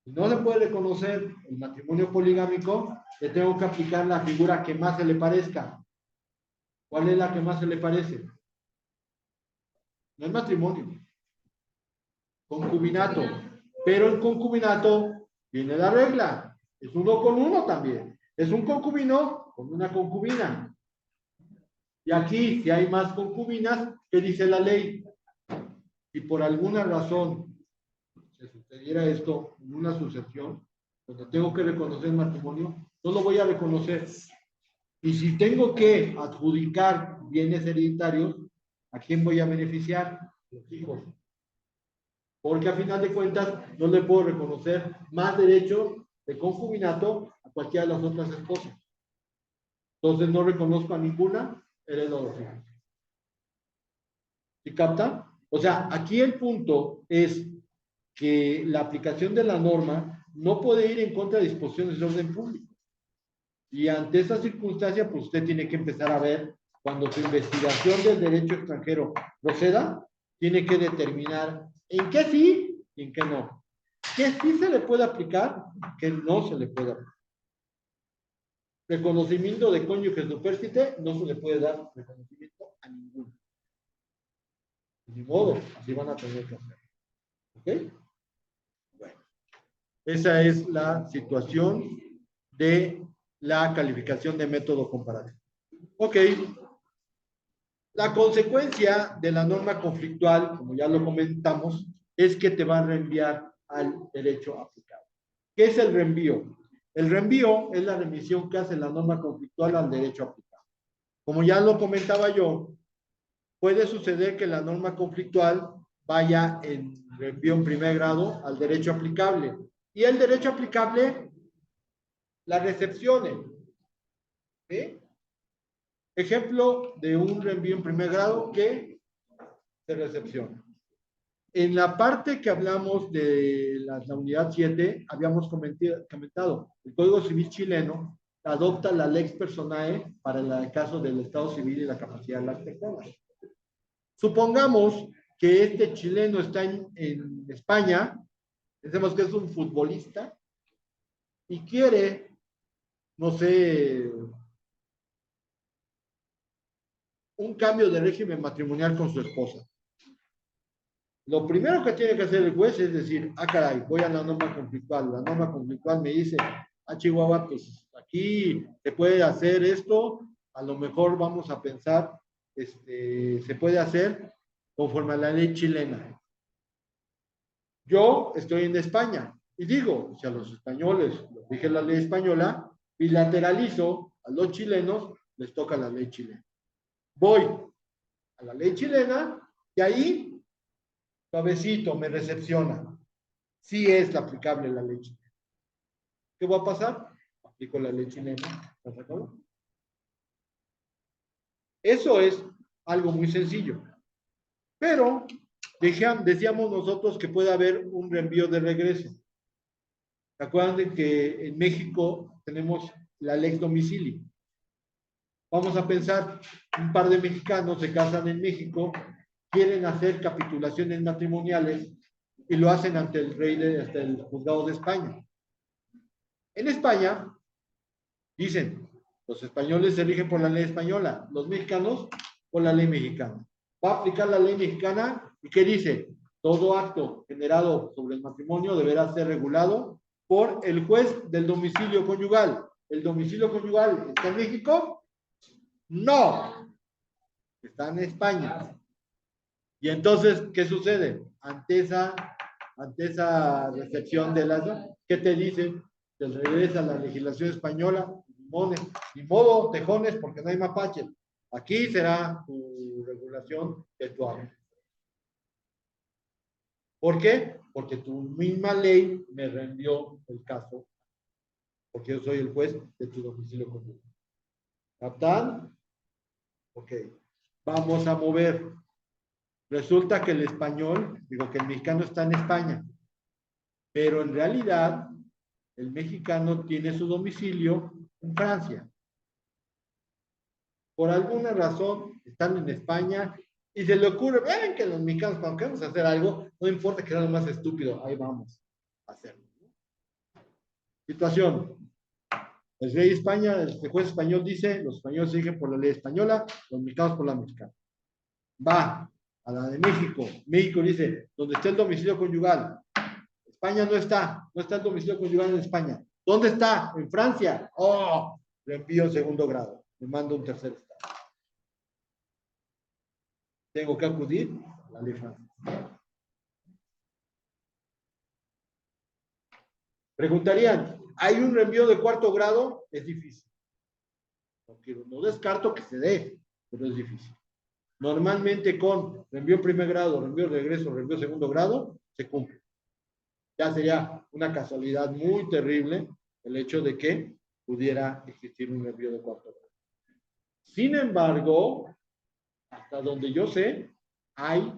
si no se puede reconocer el matrimonio poligámico, le tengo que aplicar la figura que más se le parezca. ¿Cuál es la que más se le parece? No es matrimonio, concubinato. Pero el concubinato tiene la regla, es uno con uno también. Es un concubino con una concubina. Y aquí, si hay más concubinas, ¿qué dice la ley? Si por alguna razón se sucediera esto en una sucesión, donde tengo que reconocer el matrimonio, no lo voy a reconocer. Y si tengo que adjudicar bienes hereditarios, ¿a quién voy a beneficiar? Los hijos. Porque a final de cuentas no le puedo reconocer más derecho de concubinato a cualquiera de las otras esposas. Entonces no reconozco a ninguna, heredo a los hijos. ¿Sí capta? O sea, aquí el punto es que la aplicación de la norma no puede ir en contra de disposiciones de orden público. Y ante esa circunstancia, pues usted tiene que empezar a ver, cuando su investigación del derecho extranjero proceda, tiene que determinar en qué sí y en qué no. ¿Qué sí se le puede aplicar? ¿Qué no se le puede aplicar? Reconocimiento de cónyuge supérstite no se le puede dar reconocimiento a ninguno. Ni modo, así van a tener que hacer. ¿Ok? Bueno, esa es la situación de la calificación de método comparativo. Ok. La consecuencia de la norma conflictual, como ya lo comentamos, es que te va a reenviar al derecho aplicable. ¿Qué es el reenvío? El reenvío es la remisión que hace la norma conflictual al derecho aplicable. Como ya lo comentaba yo, puede suceder que la norma conflictual vaya en reenvío en primer grado al derecho aplicable y el derecho aplicable la recepcione. ¿Sí? Ejemplo de un reenvío en primer grado que se recepciona. En la parte que hablamos de la unidad 7, habíamos comentado, el Código Civil chileno adopta la lex personae para el caso del Estado civil y la capacidad de las personas. Supongamos que este chileno está en España, pensemos que es un futbolista, y quiere, no sé, un cambio de régimen matrimonial con su esposa. Lo primero que tiene que hacer el juez es decir, ah, caray, voy a la norma conflictual. La norma conflictual me dice, ah, Chihuahua, pues aquí se puede hacer esto, a lo mejor vamos a pensar, se puede hacer conforme a la ley chilena. Yo estoy en España y digo, si a los españoles les dije la ley española, bilateralizo, a los chilenos les toca la ley chilena. Voy a la ley chilena y ahí, suavecito, me recepciona. Sí es la aplicable la ley chilena. ¿Qué va a pasar? Aplico la ley chilena. ¿Se acabó? Eso es algo muy sencillo. Pero decíamos nosotros que puede haber un reenvío de regreso. ¿Se acuerdan de que en México tenemos la lex domicilio? Vamos a pensar, un par de mexicanos se casan en México, quieren hacer capitulaciones matrimoniales y lo hacen ante el rey, ante el juzgado de España. En España, dicen, los españoles se rigen por la ley española, los mexicanos por la ley mexicana. Va a aplicar la ley mexicana y ¿qué dice? Todo acto generado sobre el matrimonio deberá ser regulado por el juez del domicilio conyugal. ¿El domicilio conyugal está en México? No, está en España. Y entonces, ¿qué sucede? Ante esa recepción de las... ¿Qué te dicen? Te regresa a la legislación española, ni modo, tejones, porque no hay mapaches. Aquí será tu regulación de tu acto. ¿Por qué? Porque tu misma ley me rendió el caso, porque yo soy el juez de tu domicilio común. ¿Captan? Ok. Vamos a mover. Resulta que el español, digo que el mexicano está en España, pero en realidad el mexicano tiene su domicilio en Francia. Por alguna razón están en España y se le ocurre, ven que los mexicanos cuando queremos hacer algo, no importa que sea lo más estúpido, ahí vamos a hacerlo. Situación. El rey de España, el juez español dice, los españoles se rigen por la ley española, los mexicanos por la mexicana. Va a la de México. México dice, ¿dónde está el domicilio conyugal? España no está el domicilio conyugal en España. ¿Dónde está? En Francia. Oh, le envío en segundo grado. Le mando un tercer estado. Tengo que acudir a la ley francesa. Preguntarían, ¿hay un reenvío de cuarto grado? Es difícil. No descarto que se dé, pero es difícil. Normalmente con reenvío primer grado, reenvío regreso, reenvío segundo grado, se cumple. Ya sería una casualidad muy terrible el hecho de que pudiera existir un reenvío de cuarto grado. Sin embargo, hasta donde yo sé, hay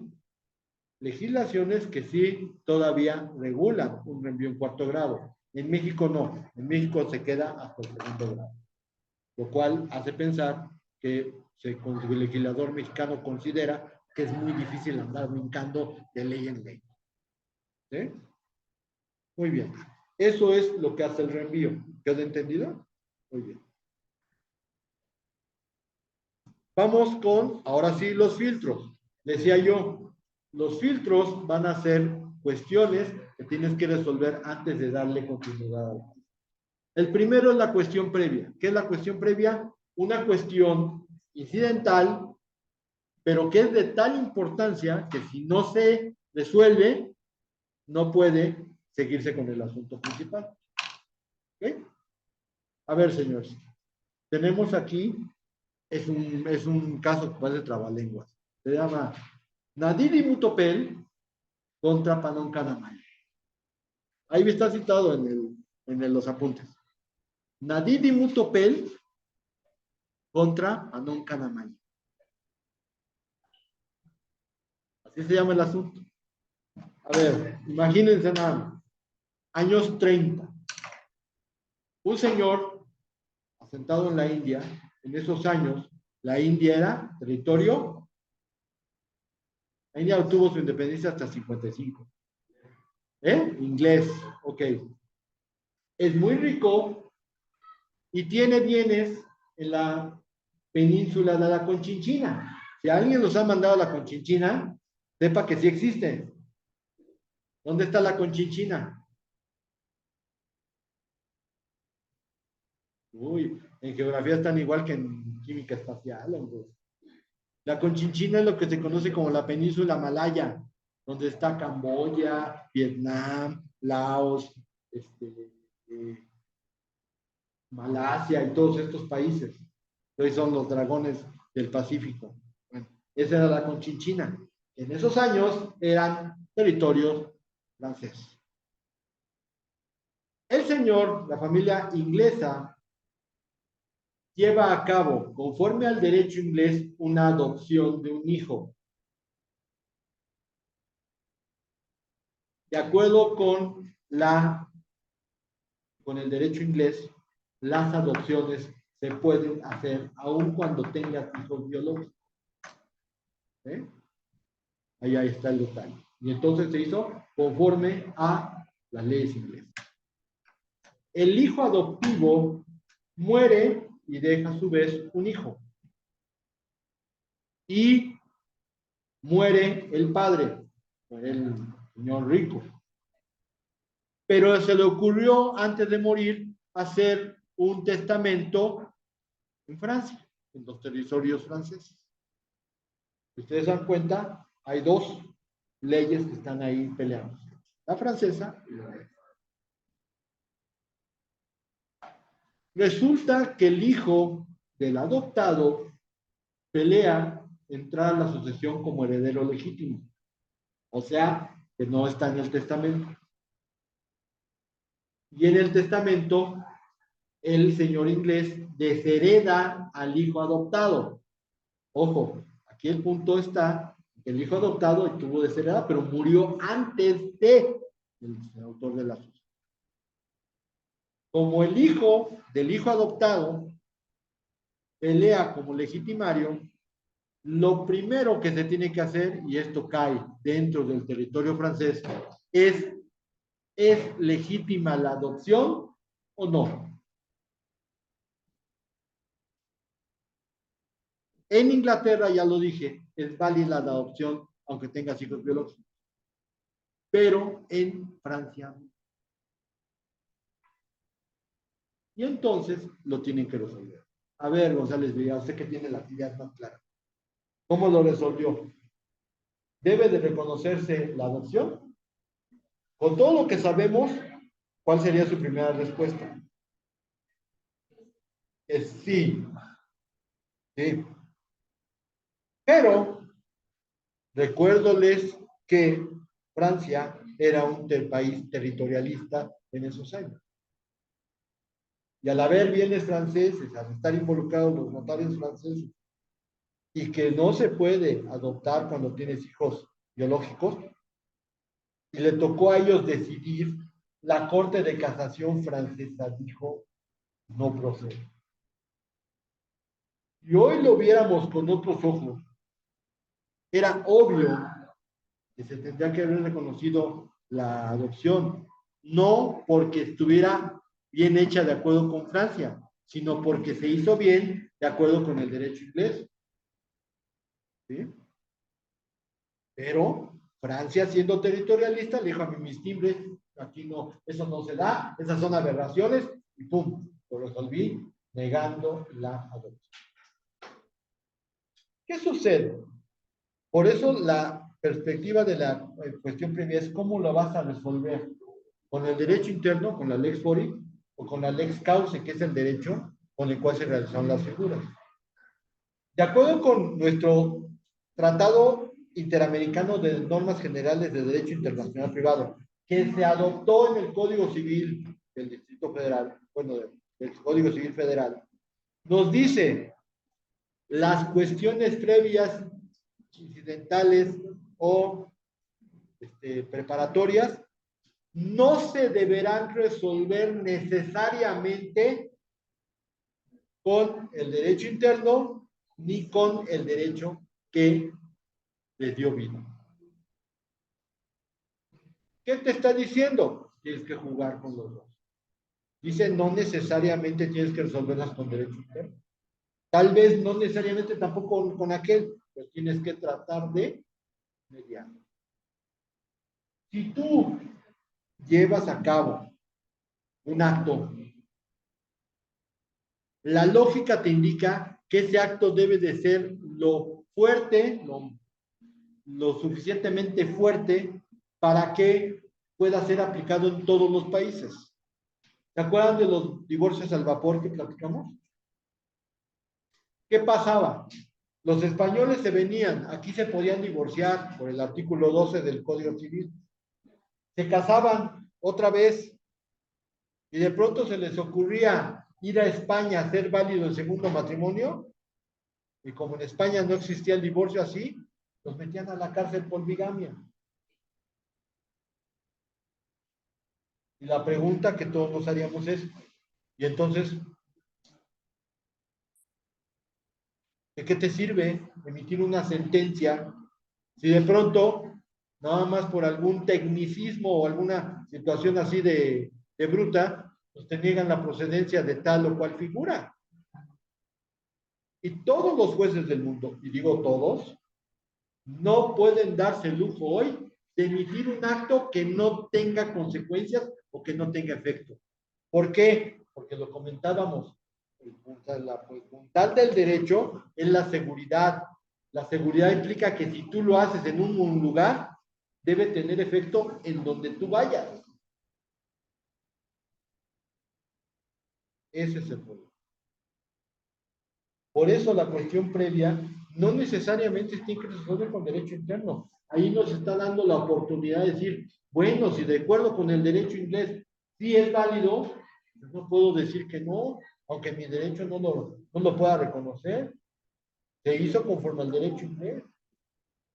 legislaciones que sí todavía regulan un reenvío en cuarto grado. En México no. En México se queda hasta el segundo grado. Lo cual hace pensar que el legislador mexicano considera que es muy difícil andar brincando de ley en ley. ¿Sí? Muy bien. Eso es lo que hace el reenvío. ¿Quedó entendido? Muy bien. Vamos con, ahora sí, los filtros. Decía yo, los filtros van a ser cuestiones que tienes que resolver antes de darle continuidad. El primero es la cuestión previa. ¿Qué es la cuestión previa? Una cuestión incidental, pero que es de tal importancia que si no se resuelve, no puede seguirse con el asunto principal. ¿Okay? A ver, señores, tenemos aquí, es un caso que parece trabalenguas. Se llama Nadidi Mutopel contra Panón Canamay. Ahí está citado en los apuntes. Nadidi Mutopel contra Panón Canamay. Así se llama el asunto. A ver, imagínense nada. Años 30. Un señor asentado en la India, en esos años, la India era territorio. La India obtuvo su independencia hasta 55. Inglés, ok. Es muy rico y tiene bienes en la península de la Conchinchina. Si alguien los ha mandado a la Conchinchina, sepa que sí existe. ¿Dónde está la Conchinchina? Uy, en geografía están igual que en química espacial, hombre. La Conchinchina es lo que se conoce como la península malaya, donde está Camboya, Vietnam, Laos, eh, Malasia y todos estos países. Hoy son los dragones del Pacífico. Bueno, esa era la Conchinchina. En esos años eran territorios franceses. El señor, la familia inglesa, lleva a cabo, conforme al derecho inglés, una adopción de un hijo. De acuerdo con el derecho inglés, las adopciones se pueden hacer aun cuando tengas hijos biológicos. ¿Eh? Ahí está el detalle. Y entonces se hizo conforme a las leyes inglesas. El hijo adoptivo muere y deja a su vez un hijo. Y muere el padre, el señor rico. Pero se le ocurrió antes de morir hacer un testamento en Francia, en los territorios franceses. Si ustedes se dan cuenta, hay dos leyes que están ahí peleando. La francesa y la inglesa. Resulta que el hijo del adoptado pelea entrar a la sucesión como heredero legítimo. O sea, que no está en el testamento. Y en el testamento, el señor inglés deshereda al hijo adoptado. Ojo, aquí el punto está que el hijo adoptado tuvo desheredad, pero murió antes de el autor de la sucesión. Como el hijo del hijo adoptado pelea como legitimario, lo primero que se tiene que hacer, y esto cae dentro del territorio francés, ¿es legítima la adopción o no? En Inglaterra, ya lo dije, es válida la adopción aunque tengas hijos biológicos, pero en Francia. Y entonces lo tienen que resolver. A ver, González Villa, usted que tiene la idea más clara. ¿Cómo lo resolvió? ¿Debe de reconocerse la adopción? Con todo lo que sabemos, ¿cuál sería su primera respuesta? Es sí, sí. Pero recuérdoles que Francia era un país territorialista en esos años. Y al haber bienes franceses, al estar involucrados los notarios franceses, y que no se puede adoptar cuando tienes hijos biológicos, y le tocó a ellos decidir, la Corte de Casación francesa dijo, no procede. Y hoy lo viéramos con otros ojos, era obvio que se tendría que haber reconocido la adopción, no porque estuviera bien hecha de acuerdo con Francia, sino porque se hizo bien de acuerdo con el derecho inglés. ¿Sí? Pero Francia, siendo territorialista, le dijo a mí mis timbres, aquí no, eso no se da, esas son aberraciones, y pum, lo resolví negando la adopción. ¿Qué sucede? Por eso la perspectiva de la cuestión previa es cómo lo vas a resolver. ¿Con el derecho interno, con la lex fori, o con la lex causa, que es el derecho con el cual se realizaron las figuras? De acuerdo con nuestro Tratado Interamericano de Normas Generales de Derecho Internacional Privado, que se adoptó en el Código Civil del Distrito Federal, bueno, del Código Civil Federal, nos dice las cuestiones previas, incidentales o preparatorias, no se deberán resolver necesariamente con el derecho interno ni con el derecho que les dio vida. ¿Qué te está diciendo? Tienes que jugar con los dos. Dice, no necesariamente tienes que resolverlas con derecho interno. Tal vez no necesariamente tampoco con aquel, pero tienes que tratar de mediar. Si tú llevas a cabo un acto, la lógica te indica que ese acto debe de ser lo fuerte, lo suficientemente fuerte para que pueda ser aplicado en todos los países. ¿Se acuerdan de los divorcios al vapor que platicamos? ¿Qué pasaba? Los españoles se venían, aquí se podían divorciar por el artículo 12 del Código Civil. Se casaban otra vez y de pronto se les ocurría ir a España a hacer válido el segundo matrimonio, y como en España no existía el divorcio así, los metían a la cárcel por bigamia. Y la pregunta que todos nos haríamos es, ¿y entonces de qué te sirve emitir una sentencia si de pronto, nada más por algún tecnicismo o alguna situación así de bruta, pues te niegan la procedencia de tal o cual figura? Y todos los jueces del mundo, y digo todos, no pueden darse el lujo hoy de emitir un acto que no tenga consecuencias o que no tenga efecto. ¿Por qué? Porque lo comentábamos, la puntal del derecho es la seguridad. La seguridad implica que si tú lo haces en un lugar, debe tener efecto en donde tú vayas. Ese es el problema. Por eso la cuestión previa no necesariamente tiene que resolver con derecho interno. Ahí nos está dando la oportunidad de decir, bueno, si de acuerdo con el derecho inglés sí es válido, no puedo decir que no, aunque mi derecho no lo pueda reconocer. Se hizo conforme al derecho inglés.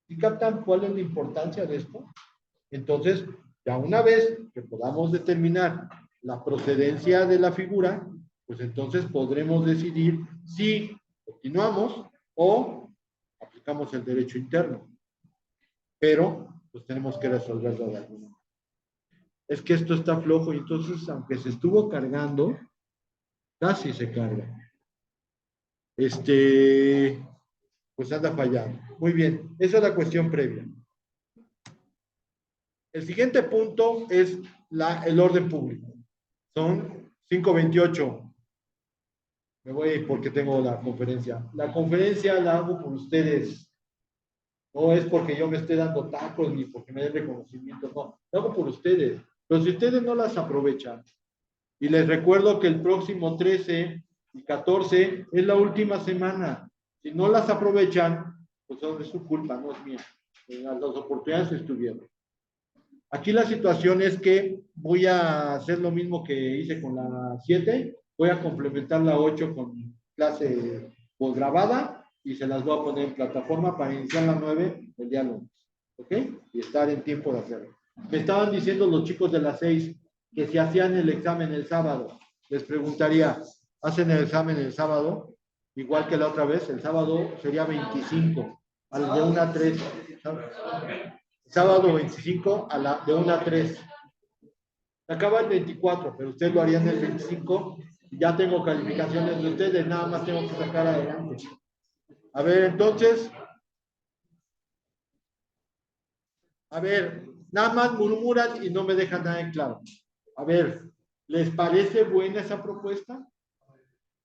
¿Y captan cuál es la importancia de esto? Entonces, ya una vez que podamos determinar la procedencia de la figura, pues entonces podremos decidir si continuamos o aplicamos el derecho interno. Pero, pues tenemos que resolverlo de alguna manera. Es que esto está flojo y entonces, aunque se estuvo cargando, casi se carga. Pues anda fallando. Muy bien, esa es la cuestión previa. El siguiente punto es el orden público. Son 5:28. Me voy porque tengo la conferencia. La conferencia la hago por ustedes. No es porque yo me esté dando tacos ni porque me den reconocimiento. No, la hago por ustedes. Pero si ustedes no las aprovechan, y les recuerdo que el próximo 13 y 14 es la última semana. Si no las aprovechan, pues es su culpa, no es mía. Las oportunidades estuvieron. Aquí la situación es que voy a hacer lo mismo que hice con la 7, voy a complementar la 8 con clase posgrabada y se las voy a poner en plataforma para iniciar la 9 el día lunes, ¿ok? Y estar en tiempo de hacerlo. Me estaban diciendo los chicos de la 6 que si hacían el examen el sábado, les preguntaría, ¿hacen el examen el sábado? Igual que la otra vez, el sábado sería 25, al de 1 a 3, ¿sabes? Sábado 25 de 1 a 3. Acaba el 24, pero ustedes lo harían el 25. Ya tengo calificaciones de ustedes, nada más tengo que sacar adelante. A ver, entonces, nada más murmuran y no me dejan nada en claro. A ver, ¿les parece buena esa propuesta?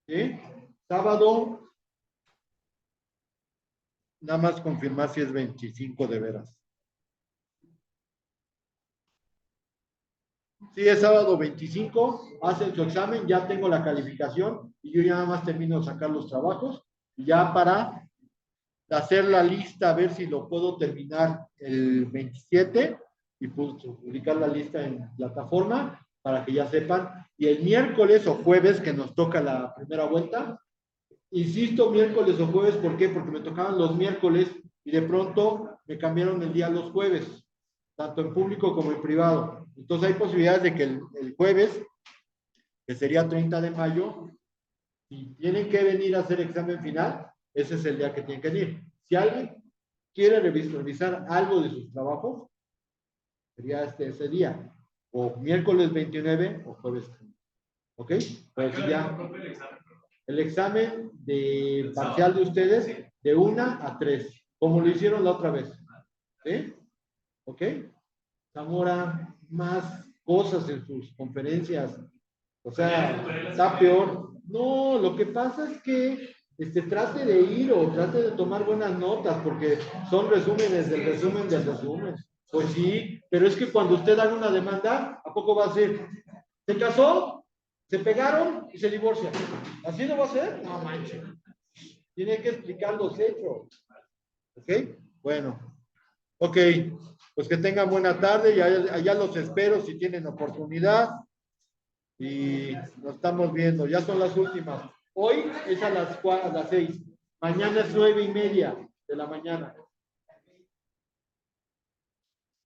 ¿Sí? Sábado, nada más confirmar si es 25 de veras. Sí, es sábado 25, hacen su examen, ya tengo la calificación y yo ya nada más termino de sacar los trabajos y ya para hacer la lista, a ver si lo puedo terminar el 27 y publicar la lista en plataforma para que ya sepan. Y el miércoles o jueves que nos toca la primera vuelta, insisto miércoles o jueves, ¿por qué? Porque me tocaban los miércoles y de pronto me cambiaron el día a los jueves, tanto en público como en privado. Entonces hay posibilidades de que el jueves, que sería 30 de mayo, si tienen que venir a hacer examen final, ese es el día que tienen que venir. Si alguien quiere revisar algo de sus trabajos, sería ese día, o miércoles 29 o jueves 30. ¿Ok? Pues ya, el examen de parcial de ustedes, de 1 a 3, como lo hicieron la otra vez. ¿Sí? ¿Ok? Zamora más cosas en sus conferencias. O sea, está peor. No, lo que pasa es que trate de ir o trate de tomar buenas notas, porque son resúmenes del resumen del resumen. Pues sí, pero es que cuando usted haga una demanda, ¿a poco va a ser? ¿Se casó? ¿Se pegaron? Y se divorcian. ¿Así no va a ser? No manches. Tiene que explicar los hechos. ¿Ok? Bueno. Ok. Pues que tengan buena tarde y allá los espero si tienen oportunidad. Y nos estamos viendo. Ya son las últimas. Hoy es a las 6. Mañana es 9:30 de la mañana.